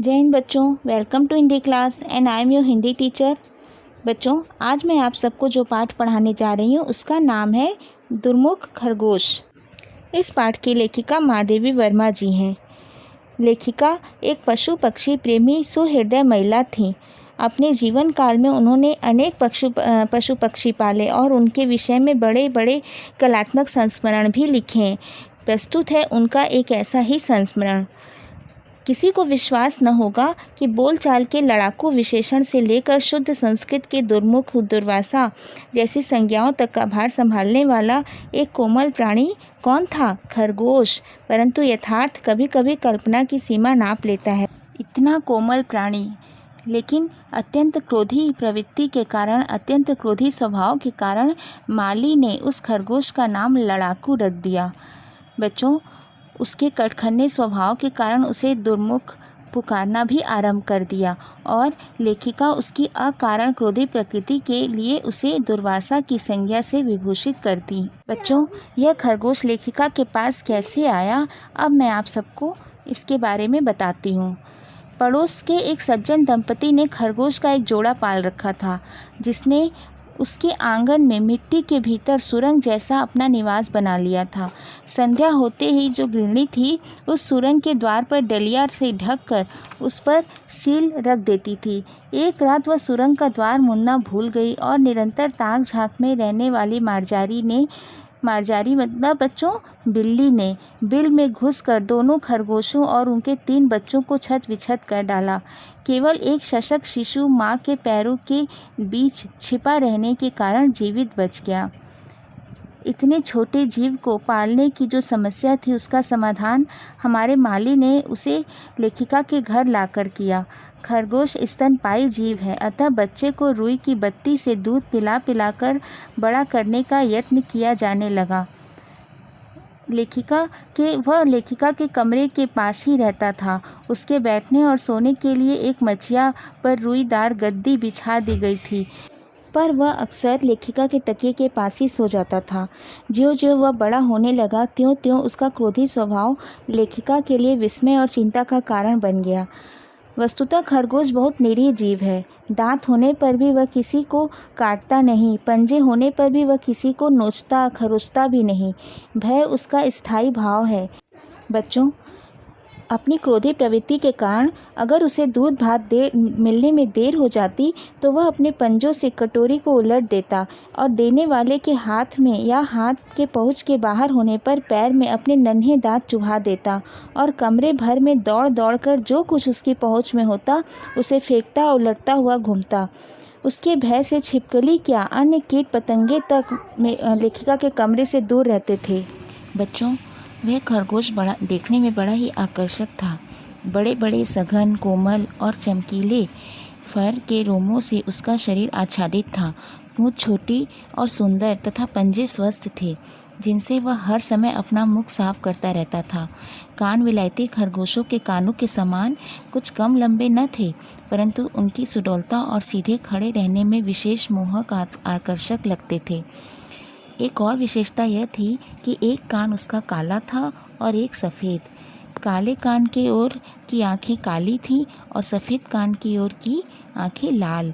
जय हिंद बच्चों, welcome to Hindi class and I am your Hindi teacher. बच्चों, आज मैं आप सबको जो पाठ पढ़ाने जा रही हूँ उसका नाम है दुर्मुख खरगोश। इस पाठ की लेखिका महादेवी वर्मा जी हैं। लेखिका एक पशु पक्षी प्रेमी सुहृदय महिला थीं। अपने जीवन काल में उन्होंने अनेक पशु पक्षी पाले और उनके विषय में बड़े बड़े कलात्मक संस्मरण भी लिखे हैं। प्रस्तुत है उनका एक ऐसा ही संस्मरण। किसी को विश्वास न होगा कि बोलचाल के लड़ाकू विशेषण से लेकर शुद्ध संस्कृत के दुर्मुख दुर्वासा जैसी संज्ञाओं तक का भार संभालने वाला एक कोमल प्राणी कौन था? खरगोश। परंतु यथार्थ कभी कभी कल्पना की सीमा नाप लेता है। इतना कोमल प्राणी, लेकिन अत्यंत क्रोधी प्रवृत्ति के कारण, अत्यंत क्रोधी स्वभाव के कारण माली ने उस खरगोश का नाम लड़ाकू रख दिया। बच्चों, उसके कटखन्ने स्वभाव के कारण उसे दुर्मुख पुकारना भी आरंभ कर दिया और लेखिका उसकी अकारण क्रोधी प्रकृति के लिए उसे दुर्वासा की संज्ञा से विभूषित करती। बच्चों, यह खरगोश लेखिका के पास कैसे आया, अब मैं आप सबको इसके बारे में बताती हूँ। पड़ोस के एक सज्जन दंपति ने खरगोश का एक जोड़ा पाल रखा था, जिसने उसके आंगन में मिट्टी के भीतर सुरंग जैसा अपना निवास बना लिया था। संध्या होते ही जो गृहिणी थी उस सुरंग के द्वार पर डलिया से ढककर उस पर सील रख देती थी। एक रात वह सुरंग का द्वार मुड़ना भूल गई और निरंतर ताक झांक में रहने वाली मारजारी मतलब बच्चों बिल्ली ने बिल में घुसकर दोनों खरगोशों और उनके 3 बच्चों को छत विछत कर डाला। केवल एक शशक शिशु माँ के पैरों के बीच छिपा रहने के कारण जीवित बच गया। इतने छोटे जीव को पालने की जो समस्या थी, उसका समाधान हमारे माली ने उसे लेखिका के घर लाकर किया। खरगोश स्तनपायी जीव है, अतः बच्चे को रुई की बत्ती से दूध पिलाकर बड़ा करने का यत्न किया जाने लगा। लेखिका के कमरे के पास ही रहता था। उसके बैठने और सोने के लिए एक मचिया पर रुईदार गद्दी बिछा दी गई थी, पर वह अक्सर लेखिका के तकिए के पास ही सो जाता था। ज्यों-ज्यों वह बड़ा होने लगा, त्यों-त्यों उसका क्रोधी स्वभाव लेखिका के लिए विस्मय और चिंता का कारण बन गया। वस्तुतः खरगोश बहुत निरीह जीव है। दांत होने पर भी वह किसी को काटता नहीं, पंजे होने पर भी वह किसी को नोचता खरोचता भी नहीं। भय उसका स्थायी भाव है। बच्चों, अपनी क्रोधी प्रवृत्ति के कारण अगर उसे दूध भात मिलने में देर हो जाती तो वह अपने पंजों से कटोरी को उलट देता और देने वाले के हाथ में या हाथ के पहुँच के बाहर होने पर पैर में अपने नन्हे दांत चुभा देता और कमरे भर में दौड़ दौड़ कर जो कुछ उसकी पहुँच में होता उसे फेंकता, उलटता हुआ घूमता। उसके भय से छिपकली क्या, अन्य कीट पतंगे तक लेखिका के कमरे से दूर रहते थे। बच्चों, वह खरगोश देखने में बड़ा ही आकर्षक था। बड़े बड़े सघन, कोमल और चमकीले फर के रोमों से उसका शरीर आच्छादित था। पूंछ छोटी और सुंदर तथा पंजे स्वस्थ थे, जिनसे वह हर समय अपना मुख साफ करता रहता था। कान विलायती खरगोशों के कानों के समान कुछ कम लंबे न थे, परंतु उनकी सुडौलता और सीधे खड़े रहने में विशेष मोहक आकर्षक लगते थे। एक और विशेषता यह थी कि एक कान उसका काला था और एक सफ़ेद। काले कान की ओर की आंखें काली थीं और सफ़ेद कान की ओर की आंखें लाल।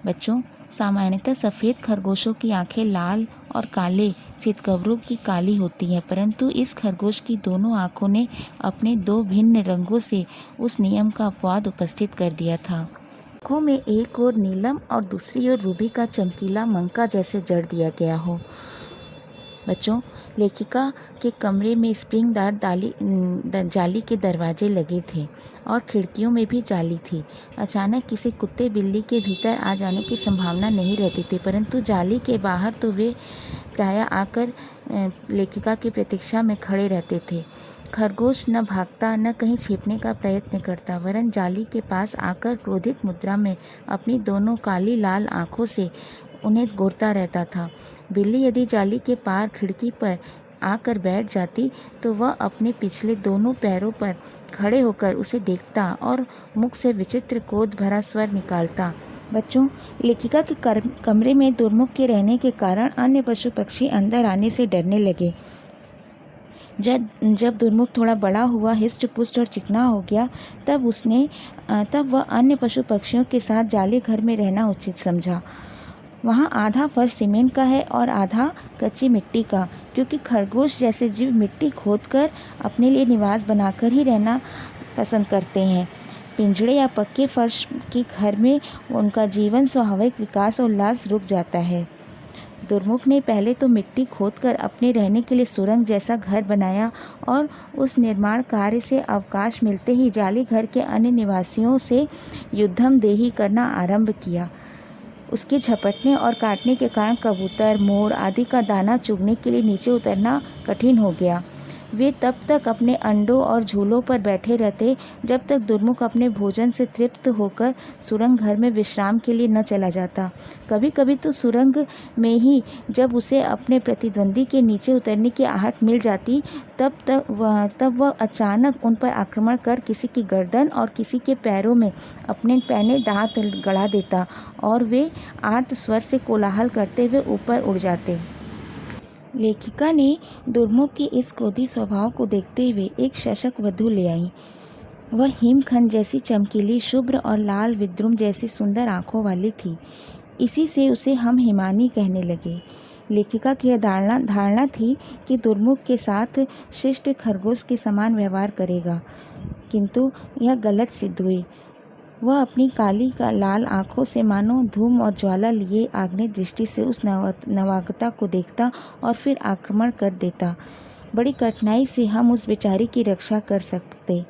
बच्चों, सामान्यतः सफ़ेद खरगोशों की आंखें लाल और काले चितकबरों की काली होती हैं, परंतु इस खरगोश की दोनों आँखों ने अपने 2 भिन्न रंगों से उस नियम का अपवाद उपस्थित कर दिया था। आँखों में एक ओर नीलम और दूसरी ओर रूबी का चमकीला मंका जैसे जड़ दिया गया हो। बच्चों, लेखिका के कमरे में स्प्रिंगदार जाली के दरवाजे लगे थे और खिड़कियों में भी जाली थी। अचानक किसी कुत्ते बिल्ली के भीतर आ जाने की संभावना नहीं रहती थी, परंतु जाली के बाहर तो वे प्रायः आकर लेखिका की प्रतीक्षा में खड़े रहते थे। खरगोश न भागता, न कहीं छिपने का प्रयत्न करता, वरन जाली के पास आकर क्रोधित मुद्रा में अपनी दोनों काली लाल आँखों से उन्हें घूरता रहता था। बिल्ली यदि जाली के पार खिड़की पर आकर बैठ जाती तो वह अपने पिछले दोनों पैरों पर खड़े होकर उसे देखता और मुख से विचित्र क्रोध भरा स्वर निकालता। बच्चों, लेखिका के कमरे में दुर्मुख के रहने के कारण अन्य पशु पक्षी अंदर आने से डरने लगे। जब जब दुर्मुख थोड़ा बड़ा हुआ, हिस्ट पुस्ट और चिकना हो गया, तब वह अन्य पशु पक्षियों के साथ जाली घर में रहना उचित समझा। वहाँ आधा फर्श सीमेंट का है और आधा कच्ची मिट्टी का, क्योंकि खरगोश जैसे जीव मिट्टी खोदकर अपने लिए निवास बनाकर ही रहना पसंद करते हैं। पिंजड़े या पक्के फर्श के घर में उनका जीवन स्वाभाविक विकास और उल्लास रुक जाता है। दुर्मुख ने पहले तो मिट्टी खोदकर अपने रहने के लिए सुरंग जैसा घर बनाया और उस निर्माण कार्य से अवकाश मिलते ही जाली घर के अन्य निवासियों से युद्धम देही करना आरंभ किया। उसके झपटने और काटने के कारण कबूतर, मोर आदि का दाना चुगने के लिए नीचे उतरना कठिन हो गया। वे तब तक अपने अंडों और झूलों पर बैठे रहते जब तक दुर्मुख अपने भोजन से तृप्त होकर सुरंग घर में विश्राम के लिए न चला जाता। कभी कभी तो सुरंग में ही जब उसे अपने प्रतिद्वंदी के नीचे उतरने की आहट मिल जाती, तब वह अचानक उन पर आक्रमण कर किसी की गर्दन और किसी के पैरों में अपने पैने दांत गड़ा देता और वे आर्त स्वर से कोलाहल करते हुए ऊपर उड़ जाते। लेखिका ने दुर्मुख के इस क्रोधी स्वभाव को देखते हुए एक शशक वधू ले आई। वह हिमखंड जैसी चमकीली, शुभ्र और लाल विद्रुम जैसी सुंदर आंखों वाली थी। इसी से उसे हम हिमानी कहने लगे। लेखिका की यह धारणा थी कि दुर्मुख के साथ शिष्ट खरगोश के समान व्यवहार करेगा, किंतु यह गलत सिद्ध हुई। वह अपनी काली लाल आंखों से मानो धूम और ज्वाला लिए आग्नेय दृष्टि से उस नवागता को देखता और फिर आक्रमण कर देता। बड़ी कठिनाई से हम उस बेचारी की रक्षा कर सकते।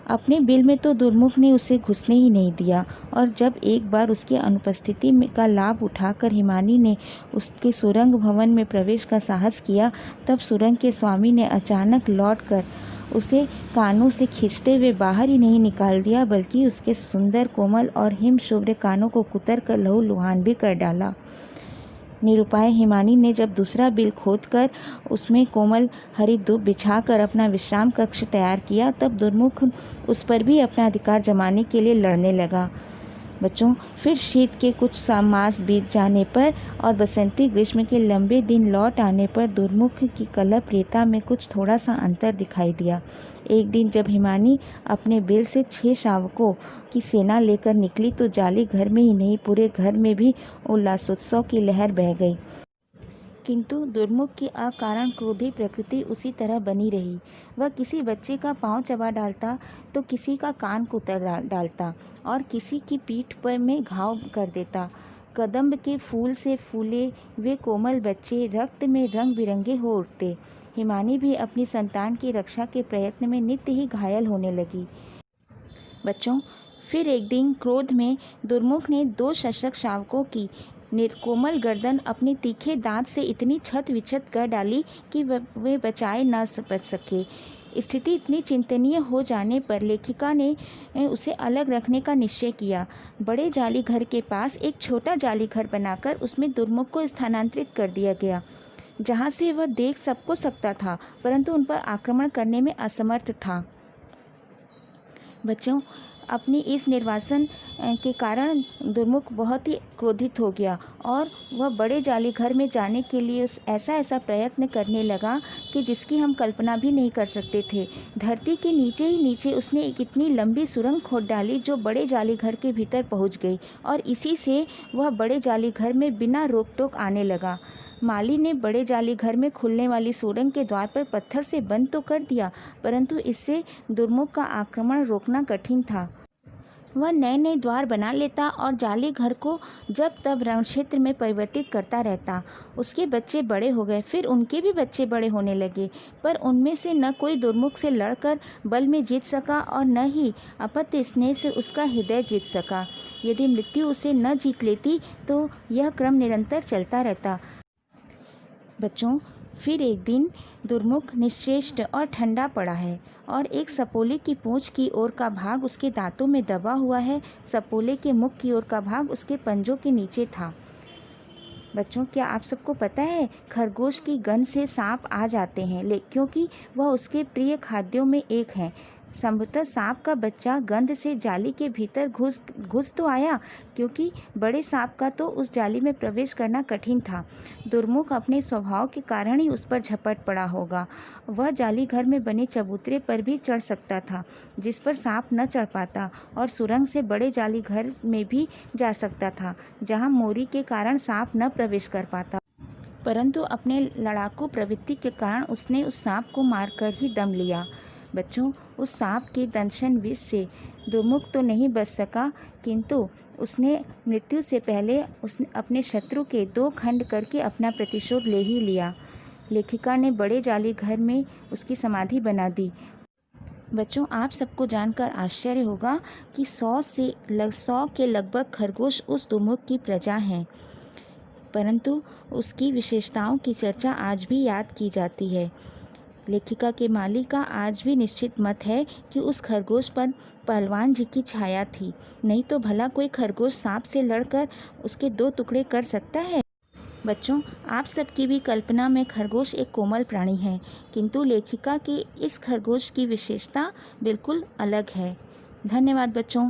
अपने बिल में तो दुर्मुख ने उसे घुसने ही नहीं दिया, और जब एक बार उसकी अनुपस्थिति का लाभ उठाकर हिमानी ने उसके सुरंग भवन में प्रवेश का साहस किया, तब सुरंग के स्वामी ने अचानक लौटकर उसे कानों से खींचते हुए बाहर ही नहीं निकाल दिया, बल्कि उसके सुंदर, कोमल और हिम शुभ्र कानों को कुतर कर लहूलुहान भी कर डाला। निरुपाय हिमानी ने जब दूसरा बिल खोदकर उसमें कोमल हरी दूब बिछाकर अपना विश्राम कक्ष तैयार किया, तब दुर्मुख उस पर भी अपना अधिकार जमाने के लिए लड़ने लगा। बच्चों, फिर शीत के कुछ मास बीत जाने पर और बसंती ग्रीष्म के लंबे दिन लौट आने पर दुर्मुख की कलह प्रियता में कुछ थोड़ा सा अंतर दिखाई दिया। एक दिन जब हिमानी अपने बिल से 6 शावकों की सेना लेकर निकली, तो जाली घर में ही नहीं, पूरे घर में भी उल्लासोत्सव की लहर बह गई। किंतु दुर्मुख की अकारण क्रोधी प्रकृति उसी तरह बनी रही। वह किसी बच्चे का पाँव चबा डालता तो किसी का कान कुतर डालता और किसी की पीठ पर में घाव कर देता। कदम्ब के फूल से फूले वे कोमल बच्चे रक्त में रंग बिरंगे हो उठते। हिमानी भी अपनी संतान की रक्षा के प्रयत्न में नित्य ही घायल होने लगी। बच्चों, फिर एक दिन क्रोध में दुर्मुख ने 2 शशक शावकों की निर्कोमल गर्दन अपने तीखे दांत से इतनी छत विछत कर डाली कि वे बचाए न बच सके। स्थिति इतनी चिंतनीय हो जाने पर लेखिका ने उसे अलग रखने का निश्चय किया। बड़े जाली घर के पास एक छोटा जाली घर बनाकर उसमें दुर्मुख को स्थानांतरित कर दिया गया, जहाँ से वह देख सबको सकता था, परंतु उन पर आक्रमण करने में असमर्थ था। बच्चों, अपनी इस निर्वासन के कारण दुर्मुख बहुत ही क्रोधित हो गया और वह बड़े जाली घर में जाने के लिए ऐसा प्रयत्न करने लगा कि जिसकी हम कल्पना भी नहीं कर सकते थे। धरती के नीचे ही नीचे उसने एक इतनी लंबी सुरंग खोद डाली जो बड़े जाली घर के भीतर पहुंच गई, और इसी से वह बड़े जाली घर में बिना रोक टोक आने लगा। माली ने बड़े जाली घर में खुलने वाली सुरंग के द्वार पर पत्थर से बंद तो कर दिया, परंतु इससे दुर्मुख का आक्रमण रोकना कठिन था। वह नए नए द्वार बना लेता और जाली घर को जब तब रणक्षेत्र में परिवर्तित करता रहता। उसके बच्चे बड़े हो गए, फिर उनके भी बच्चे बड़े होने लगे, पर उनमें से न कोई दुर्मुख से लड़कर बल में जीत सका और न ही अपत्य स्नेह से उसका हृदय जीत सका। यदि मृत्यु उसे न जीत लेती तो यह क्रम निरंतर चलता रहता। बच्चों, फिर एक दिन दुर्मुख निश्चेष्ट और ठंडा पड़ा है और एक सपोले की पूंछ की ओर का भाग उसके दांतों में दबा हुआ है। सपोले के मुख की ओर का भाग उसके पंजों के नीचे था। बच्चों, क्या आप सबको पता है खरगोश की गंध से सांप आ जाते हैं, क्योंकि वह उसके प्रिय खाद्यों में एक है। संभवतः सांप का बच्चा गंध से जाली के भीतर घुस तो आया, क्योंकि बड़े सांप का तो उस जाली में प्रवेश करना कठिन था। दुर्मुख अपने स्वभाव के कारण ही उस पर झपट पड़ा होगा। वह जाली घर में बने चबूतरे पर भी चढ़ सकता था, जिस पर सांप न चढ़ पाता, और सुरंग से बड़े जाली घर में भी जा सकता था, जहाँ मोरी के कारण सांप न प्रवेश कर पाता। परंतु अपने लड़ाकू प्रवृत्ति के कारण उसने उस सांप को मारकर ही दम लिया। बच्चों, उस सांप के दंशन विष से दुर्मुख तो नहीं बच सका, किंतु उसने मृत्यु से पहले उसने अपने शत्रु के 2 खंड करके अपना प्रतिशोध ले ही लिया। लेखिका ने बड़े जाली घर में उसकी समाधि बना दी। बच्चों, आप सबको जानकर आश्चर्य होगा कि 100 के लगभग खरगोश उस दुर्मुख की प्रजा हैं, परंतु उसकी विशेषताओं की चर्चा आज भी याद की जाती है। लेखिका के माली का आज भी निश्चित मत है कि उस खरगोश पर पहलवान जी की छाया थी, नहीं तो भला कोई खरगोश सांप से लड़कर उसके 2 टुकड़े कर सकता है। बच्चों, आप सबकी भी कल्पना में खरगोश एक कोमल प्राणी है, किंतु लेखिका की इस खरगोश की विशेषता बिल्कुल अलग है। धन्यवाद बच्चों।